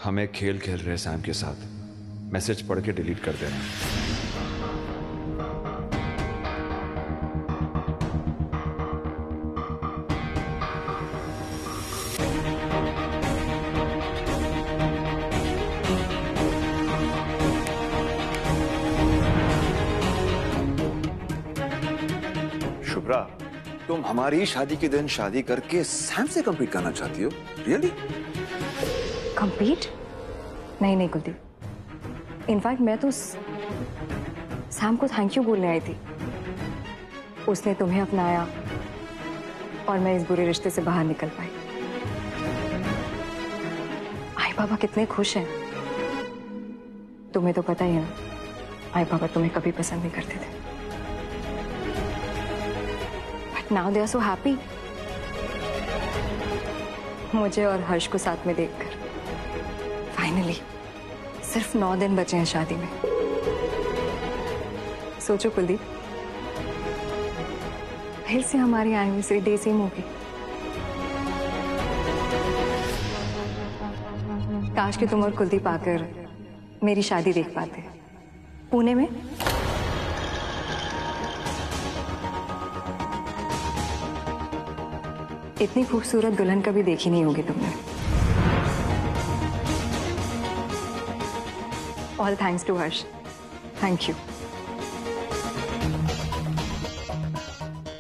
हम एक खेल खेल रहे हैं सैम के साथ। मैसेज पढ़ के डिलीट कर देना। शुभ्रा, तुम हमारी शादी के दिन शादी करके सैम से कंप्लीट करना चाहती हो? रियली? कंप्लीट? नहीं नहीं कुलदीप, इनफैक्ट मैं तो सैम को थैंक यू बोलने आई थी। उसने तुम्हें अपनाया और मैं इस बुरे रिश्ते से बाहर निकल पाई। आई बाबा कितने खुश हैं। तुम्हें तो पता ही है ना, आई बाबा तुम्हें कभी पसंद नहीं करते थे। But now they are so happy, मुझे और हर्ष को साथ में देखकर। फाइनली सिर्फ 9 दिन बचे हैं शादी में। सोचो कुलदीप, फिर से हमारी एनिवर्सरी डे सेम होगी। काश कि तुम और कुलदीप आकर मेरी शादी देख पाते पुणे में। इतनी खूबसूरत दुल्हन कभी देखी नहीं होगी तुमने। All thanks to Harsh, thank you.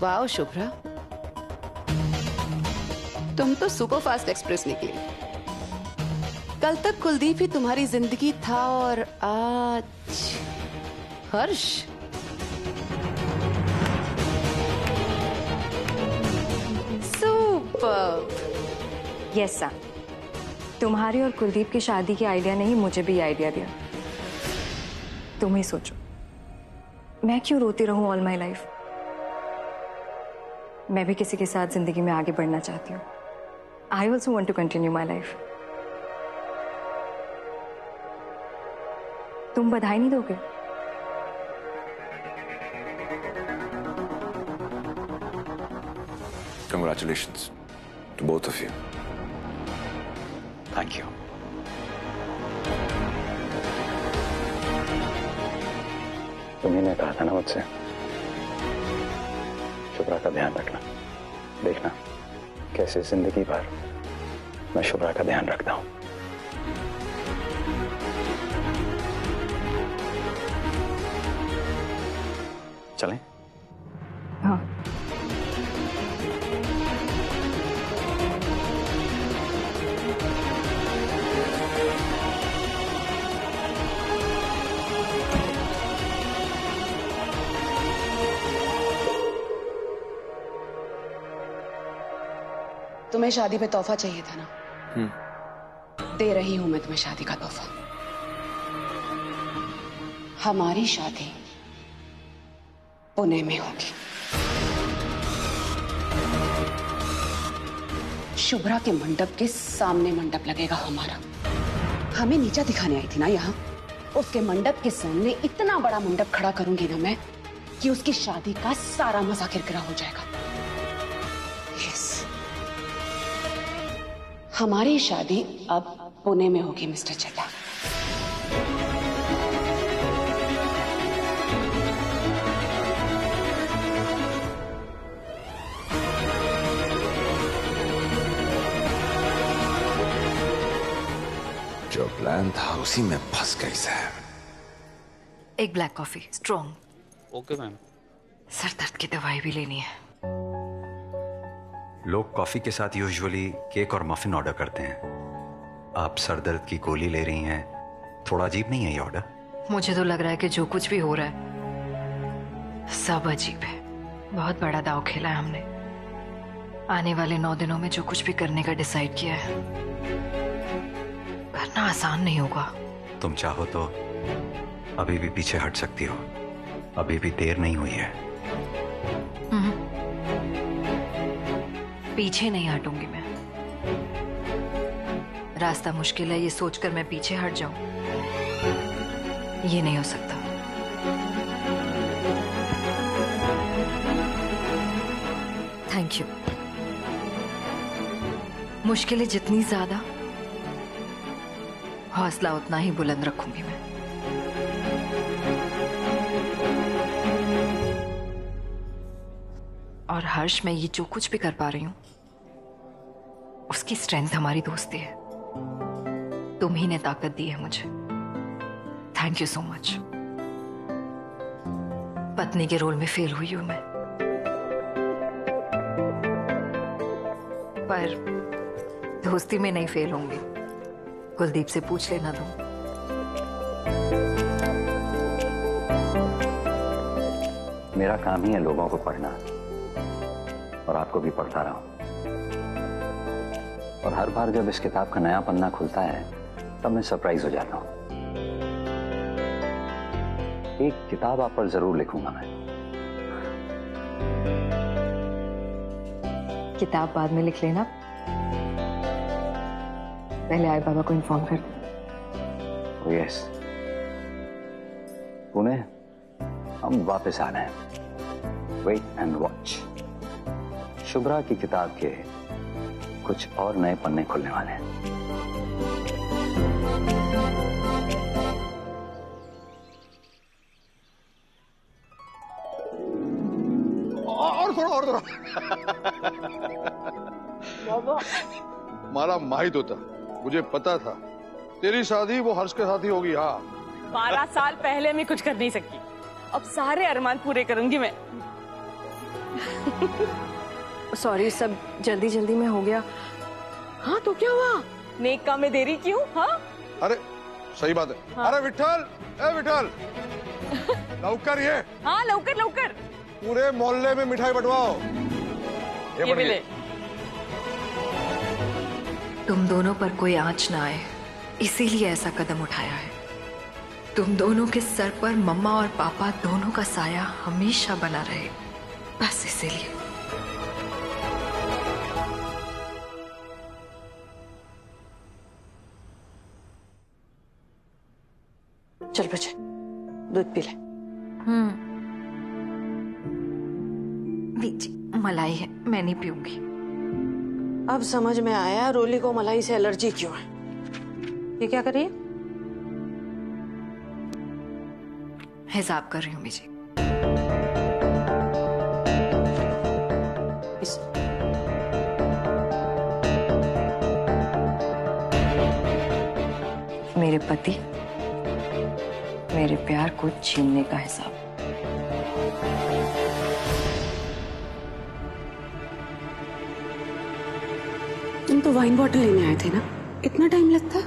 Wow Shubhra, तुम तो सुपर फास्ट एक्सप्रेस निकली। कल तक कुलदीप ही तुम्हारी जिंदगी था और आज हर्ष। सुपर। यस सर, तुम्हारी और कुलदीप की शादी की आइडिया ने ही मुझे भी आइडिया दिया। तुम ही सोचो, मैं क्यों रोती रहूं ऑल माई लाइफ। मैं भी किसी के साथ जिंदगी में आगे बढ़ना चाहती हूँ। I also want to continue my life. तुम बधाई नहीं दोगे? Congratulations to both of you. Thank you. तुम्ही ने कहा था ना मुझसे, शुभ्रा का ध्यान रखना। देखना कैसे जिंदगी भर मैं शुभ्रा का ध्यान रखता हूं। चलें? हाँ। तुम्हें शादी पे तोहफा चाहिए था ना? दे रही हूं मैं तुम्हें शादी का तोहफा। हमारी शादी पुणे में होगी। शुभ्रा के मंडप के सामने मंडप लगेगा हमारा। हमें नीचा दिखाने आई थी ना यहाँ, उसके मंडप के सामने इतना बड़ा मंडप खड़ा करूंगी ना मैं कि उसकी शादी का सारा मजा किरकिरा हो जाएगा। यस, हमारी शादी अब पुणे में होगी मिस्टर चड्ढा। जो प्लान था उसी में फंस गई सैम। एक black coffee strong. Okay ma'am. Sir दर्द की दवाई भी लेनी है। लोग कॉफी के साथ यूजुअली केक और मफिन ऑर्डर करते हैं। आप सर दर्द की गोली ले रही हैं, थोड़ा अजीब नहीं है ये ऑर्डर? मुझे तो लग रहा है कि जो कुछ भी हो रहा है सब अजीब है। बहुत बड़ा दांव खेला है हमने। आने वाले 9 दिनों में जो कुछ भी करने का डिसाइड किया है, करना आसान नहीं होगा। तुम चाहो तो अभी भी पीछे हट सकती हो, अभी भी देर नहीं हुई है। पीछे नहीं हटूंगी मैं। रास्ता मुश्किल है ये सोचकर मैं पीछे हट जाऊं, ये नहीं हो सकता। Thank you. मुश्किलें जितनी ज्यादा हौसला उतना ही बुलंद रखूंगी मैं। और हर्ष, मैं ये जो कुछ भी कर पा रही हूं उसकी स्ट्रेंथ हमारी दोस्ती है। तुम ही ने ताकत दी है मुझे। Thank you so much. पत्नी के रोल में फेल हुई हूं मैं, पर दोस्ती में नहीं फेल होंगी। कुलदीप से पूछ लेना तुम। मेरा काम ही है लोगों को पढ़ना, और आपको भी पढ़ता रहा हूं। और हर बार जब इस किताब का नया पन्ना खुलता है तब मैं सरप्राइज हो जाता हूं। एक किताब आप पर जरूर लिखूंगा मैं। किताब बाद में लिख लेना, पहले आए बाबा को इन्फॉर्म कर दो। यस, पुणे हम वापस आ रहे हैं। Wait and watch. शुभ्रा की किताब के कुछ और नए पन्ने खुलने वाले हैं। और थोड़ा मारा माहित होता, मुझे पता था तेरी शादी वो हर्ष के साथ ही होगी। हाँ, 12 साल पहले मैं कुछ कर नहीं सकती, अब सारे अरमान पूरे करूंगी मैं। सॉरी, सब जल्दी जल्दी में हो गया। हाँ तो क्या हुआ, नेक काम में देरी क्यों? हाँ अरे सही बात है। हाँ। अरे विठल, ए विठल, लवकर ये हाँ, लवकर लवकर पूरे मोहल्ले में मिठाई बंटवाओ। ये भी ले। तुम दोनों पर कोई आंच ना आए, इसीलिए ऐसा कदम उठाया है। तुम दोनों के सर पर मम्मा और पापा दोनों का साया हमेशा बना रहे, बस इसीलिए। चल बच्चे, दूध पी ले। लीजिए, मलाई है, मैं नहीं पीऊंगी। अब समझ में आया रोली को मलाई से एलर्जी क्यों है। ये क्या कर रही है? हिसाब कर रही हूँ बीजी। मेरे पति, मेरे प्यार को छीनने का हिसाब। तुम तो वाइन बॉटल लेने आए थे ना, इतना टाइम लगता है?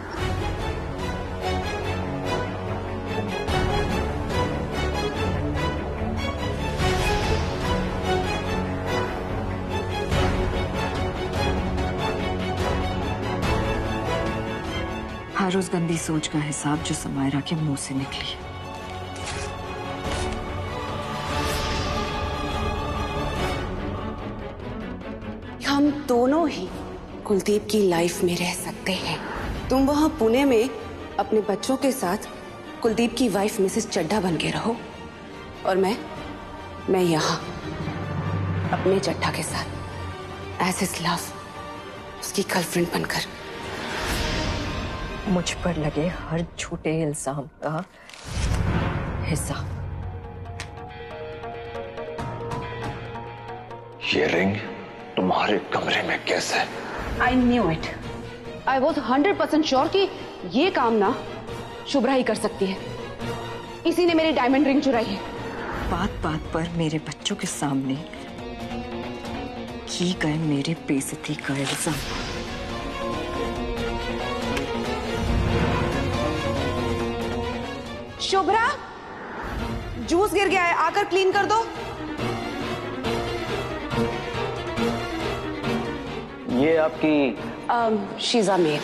हर उस गंदी सोच का हिसाब जो समायरा के मुंह से निकली। हम दोनों ही कुलदीप की लाइफ में रह सकते हैं। तुम वहां पुणे में अपने बच्चों के साथ कुलदीप की वाइफ मिसेस चड्ढा बन के रहो, और मैं यहाँ अपने चड्ढा के साथ एज हिज लव, उसकी गर्लफ्रेंड बनकर। मुझ पर लगे हर झूठे इल्जाम का हिसाब। ये रिंग तुम्हारे कमरे में कैसे? I knew it. I was 100% sure कि ये काम ना शुभ्रा ही कर सकती है। इसी ने मेरी डायमंड रिंग चुराई है। बात बात पर मेरे बच्चों के सामने की गए मेरे बेइज्जती का इल्जाम। शुभ्रा, जूस गिर गया है, आकर क्लीन कर दो। ये आपकी शीजा मेड।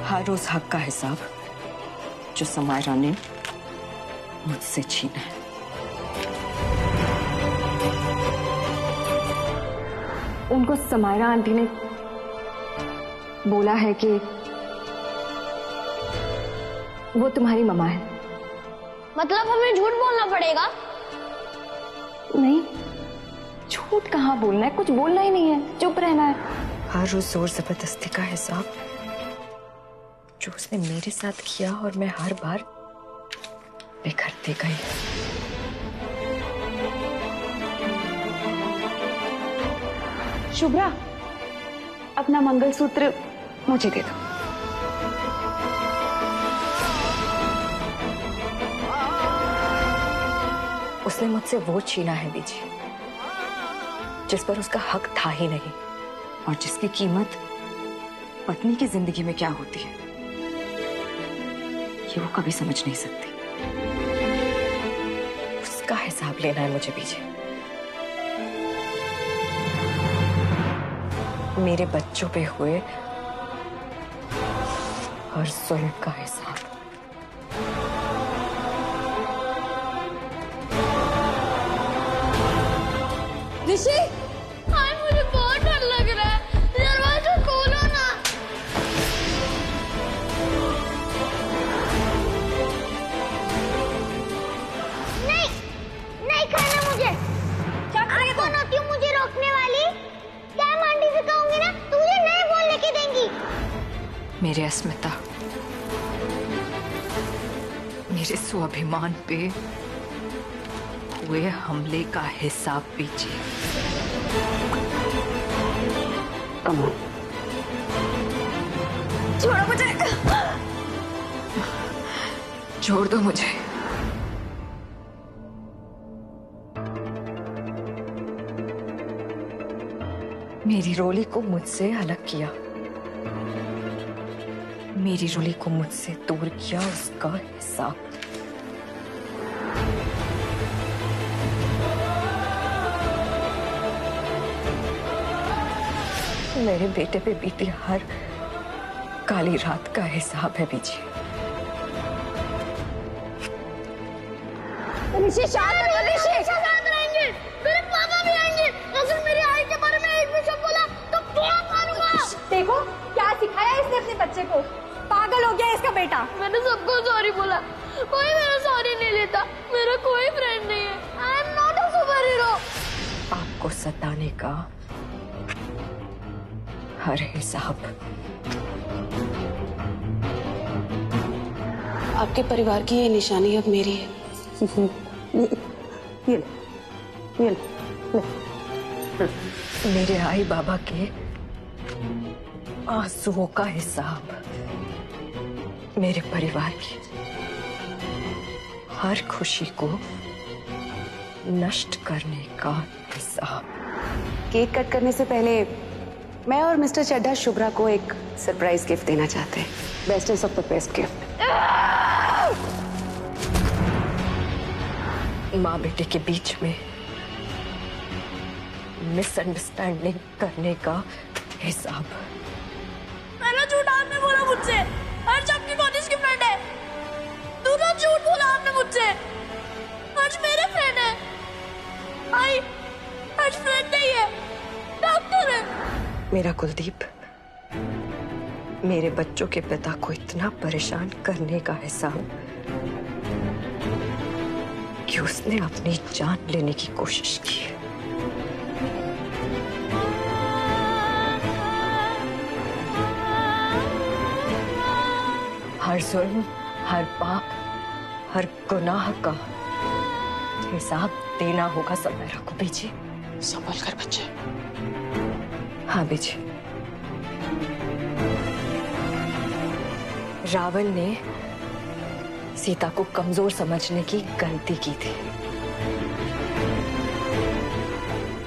हर रोज हक का हिसाब जो समायरा ने मुझसे छीना है। उनको समायरा आंटी ने बोला है कि वो तुम्हारी मम्मा है। मतलब हमें झूठ बोलना पड़ेगा? नहीं, झूठ कहाँ बोलना है, कुछ बोलना ही नहीं है, चुप रहना है। हर रोज जोर जबरदस्ती का हिसाब जो उसने मेरे साथ किया और मैं हर बार बिखरती गई। शुभ्रा, अपना मंगलसूत्र मुझे दे दो। उसने मुझसे वो छीना है बीजी जिस पर उसका हक था ही नहीं, और जिसकी कीमत पत्नी की जिंदगी में क्या होती है ये वो कभी समझ नहीं सकती। उसका हिसाब लेना है मुझे बीजी। मेरे बच्चों पे हुए हर जुल्म का हिसाब। ऋषि, हाय मुझे बहुत डर लग रहा है, दरवाजा खोलो ना। नहीं, नहीं खाना मुझे। आप कौन होती हो मुझे रोकने वाली? क्या आंटी से कहूंगी ना, तुझे नहीं बोलने के देंगी। मेरे अस्मिता, मेरे स्वाभिमान पे हुए हमले का हिसाब पीजिए। छोड़ो मुझे, छोड़ दो मुझे। मेरी रोली को मुझसे अलग किया, मेरी रोली को मुझसे दूर किया, उसका हिसाब। मेरे बेटे पे बीती हर काली रात का हिसाब है बीजी। ऋषि शांत रहो, ऋषि शांत रहेंगे, मेरे पापा भी आएंगे। अगर मेरी आई के बारे में एक भी शब्द बोला तो क्या मारूंगा? देखो क्या सिखाया इसने अपने बच्चे को, पागल हो गया इसका बेटा। मैंने सबको सॉरी बोला, कोई मेरा सॉरी नहीं लेता। मेरा कोई फ्रेंड नहीं है। I am not a super hero. आपको सताने का हर हिसाब। आपके परिवार की ये निशानी अब मेरी है। ये ले, ले। मेरे आई बाबा के आंसुओं का हिसाब, मेरे परिवार की हर खुशी को नष्ट करने का हिसाब। केक कट करने से पहले मैं और मिस्टर चड्ढा शुभ्रा को एक सरप्राइज गिफ्ट देना चाहते हैं। Bestest of the best gift. माँ बेटे के बीच में मिसअंडरस्टैंडिंग करने का हिसाब। पहला झूठ आपने बोला मुझसे, हर्ष आपकी कॉलेज की फ्रेंड है। दूसरा झूठ बोला आपने मुझसे, हर्ष मेरे फ्रेंड है। आई हर्ष फ्रेंड नहीं है, डॉक्टर है। मेरा कुलदीप मेरे बच्चों के पिता को इतना परेशान करने का हिसाब कि उसने अपनी जान लेने की कोशिश की। हर जुल्म, हर पाप, हर गुनाह का हिसाब देना होगा समेरा को। बीजी संभल कर बच्चे। हाँ बीजी। रावण ने सीता को कमजोर समझने की गलती की थी।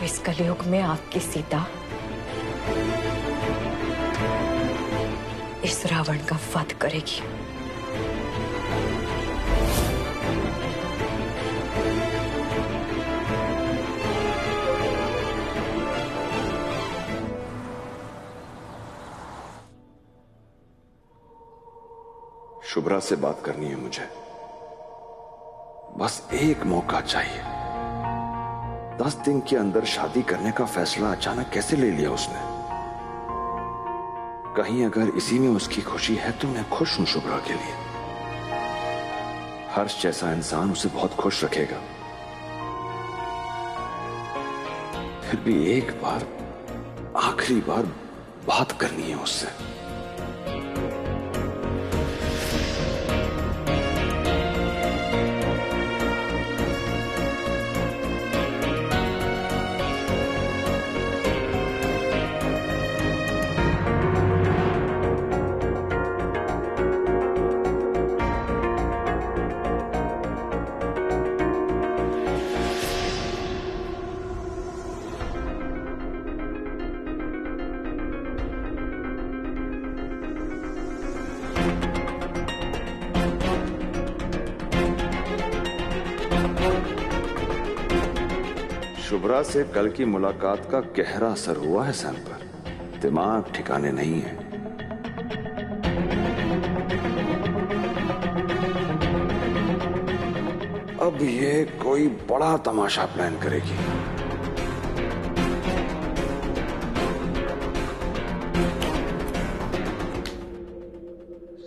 इस कलयुग में आपकी सीता इस रावण का वध करेगी। शुभ्रा से बात करनी है मुझे, बस एक मौका चाहिए। 10 दिन के अंदर शादी करने का फैसला अचानक कैसे ले लिया उसने? कहीं अगर इसी में उसकी खुशी है तो मैं खुश हूं शुभ्रा के लिए। हर्ष जैसा इंसान उसे बहुत खुश रखेगा। फिर भी एक बार, आखिरी बार बात करनी है उससे। शुभ्रा से कल की मुलाकात का गहरा असर हुआ है सैम पर। दिमाग ठिकाने नहीं है। अब ये कोई बड़ा तमाशा प्लान करेगी।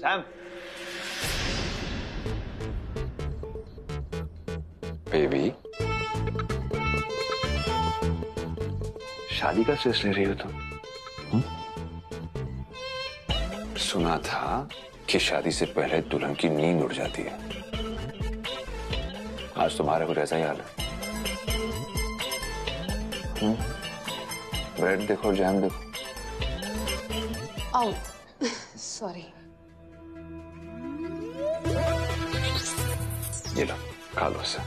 सैम, बेबी, शादी का स्ट्रेस ले रही हो तुम? सुना था कि शादी से पहले दुल्हन की नींद उड़ जाती है। आज तुम्हारे कुछ ऐसा ही हाल है। ब्रेड देखो, जैम देखो। आओ, सॉरी। ये लो, खा लो इसे।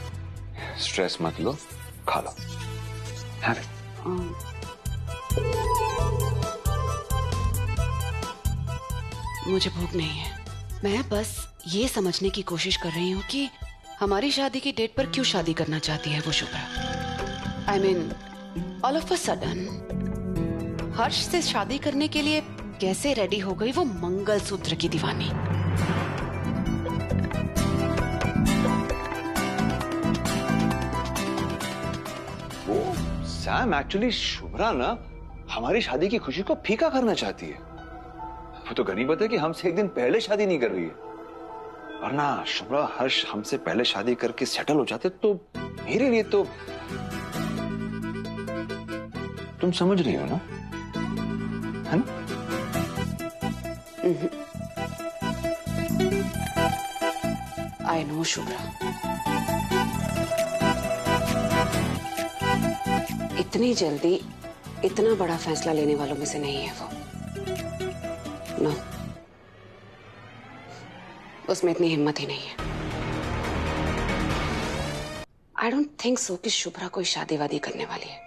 स्ट्रेस मत लो, खा लो। Have it. मुझे भूख नहीं है। मैं बस ये समझने की कोशिश कर रही हूँ कि हमारी शादी की डेट पर क्यों शादी करना चाहती है वो Shubhra. I mean, all of a sudden, हर्ष से शादी करने के लिए कैसे रेडी हो गई वो मंगलसूत्र की दीवानी। सैम, एक्चुअली शुभ्रा ना हमारी शादी की खुशी को फीका करना चाहती है। वो तो गनीमत है कि हमसे एक दिन पहले शादी नहीं कर रही है। वरना शुभ्रा हर्ष हमसे पहले शादी करके सेटल हो जाते तो मेरे लिए तो, तुम समझ रही हो ना, है ना? आई नो शुभ्रा, इतनी जल्दी इतना बड़ा फैसला लेने वालों में से नहीं है वो। नो, उसमें इतनी हिम्मत ही नहीं है। आई डोंट थिंक सो कि शुभ्रा कोई शादी वादी करने वाली है।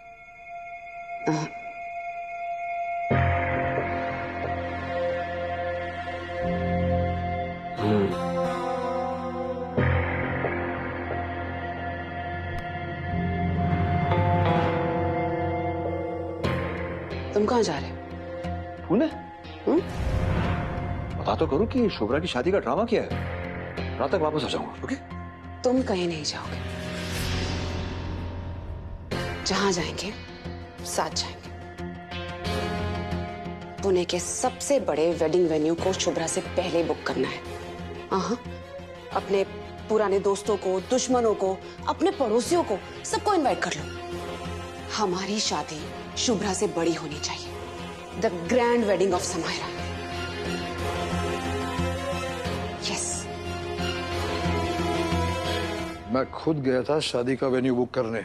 तुम कहाँ जा रहे हो? पुणे? बता तो करूं कि शुभ्रा की शादी का ड्रामा क्या है। रात तक वापस आ जाऊंगा। ओके? तुम कहीं नहीं जाओगे। जहां जाएंगे साथ जाएंगे। पुणे के सबसे बड़े वेडिंग वेन्यू को शुभ्रा से पहले बुक करना है। अपने पुराने दोस्तों को, दुश्मनों को, अपने पड़ोसियों को, सबको इनवाइट कर लो। हमारी शादी शुभ्रा से बड़ी होनी चाहिए। The grand wedding of Samaira. Yes. मैं खुद गया था शादी का वेन्यू बुक करने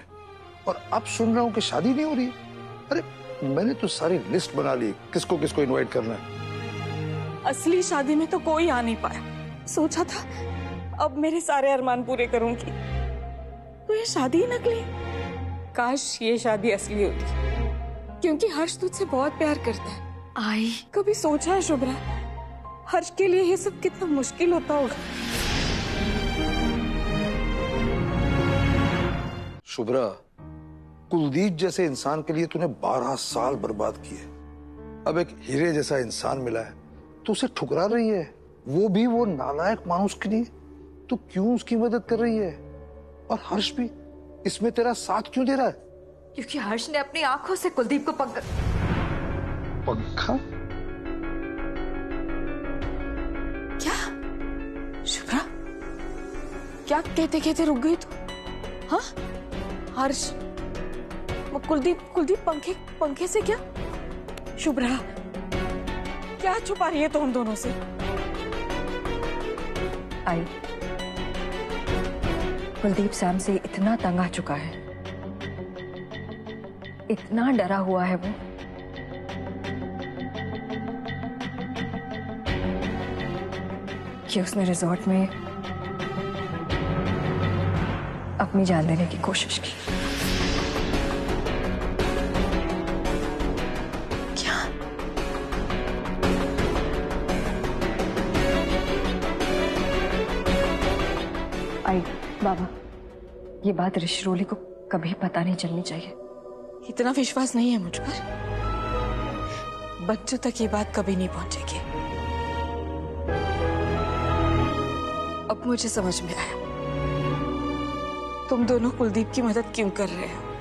और अब सुन रहा हूं कि शादी नहीं हो रही। अरे मैंने तो सारी लिस्ट बना ली, किसको किसको इनवाइट करना है। असली शादी में तो कोई आ नहीं पाया। सोचा था अब मेरे सारे अरमान पूरे करूंगी, तो ये शादी ही नकली। काश ये शादी असली होती, क्योंकि हर्ष तुझसे बहुत प्यार करता है। आई कभी सोचा है शुभ्रा, हर्ष के लिए ये सब कितना मुश्किल होता होगा। शुभ्रा, कुलदीप जैसे इंसान के लिए तूने 12 साल बर्बाद किए। अब एक हीरे जैसा इंसान मिला है तो उसे ठुकरा रही है, वो भी वो नालायक मानुस के लिए। तू क्यों उसकी मदद कर रही है? और हर्ष भी इसमें तेरा साथ क्यों दे रहा है? क्योंकि हर्ष ने अपनी आंखों से कुलदीप को पंखा क्या? शुभ्रा, क्या कहते कहते रुक गई तू? हाँ, हर्ष, कुलदीप पंखे से क्या? शुभ्रा, क्या छुपा रही है तुम दोनों से? आई, कुलदीप सैम से इतना तंग आ चुका है, इतना डरा हुआ है वो कि उसने रिजॉर्ट में अपनी जान देने की कोशिश की। क्या? आई बाबा, ये बात ऋषिरोली को कभी पता नहीं चलनी चाहिए। इतना विश्वास नहीं है मुझ पर। बच्चों तक ये बात कभी नहीं पहुंचेगी। अब मुझे समझ में आया तुम दोनों कुलदीप की मदद क्यों कर रहे हो।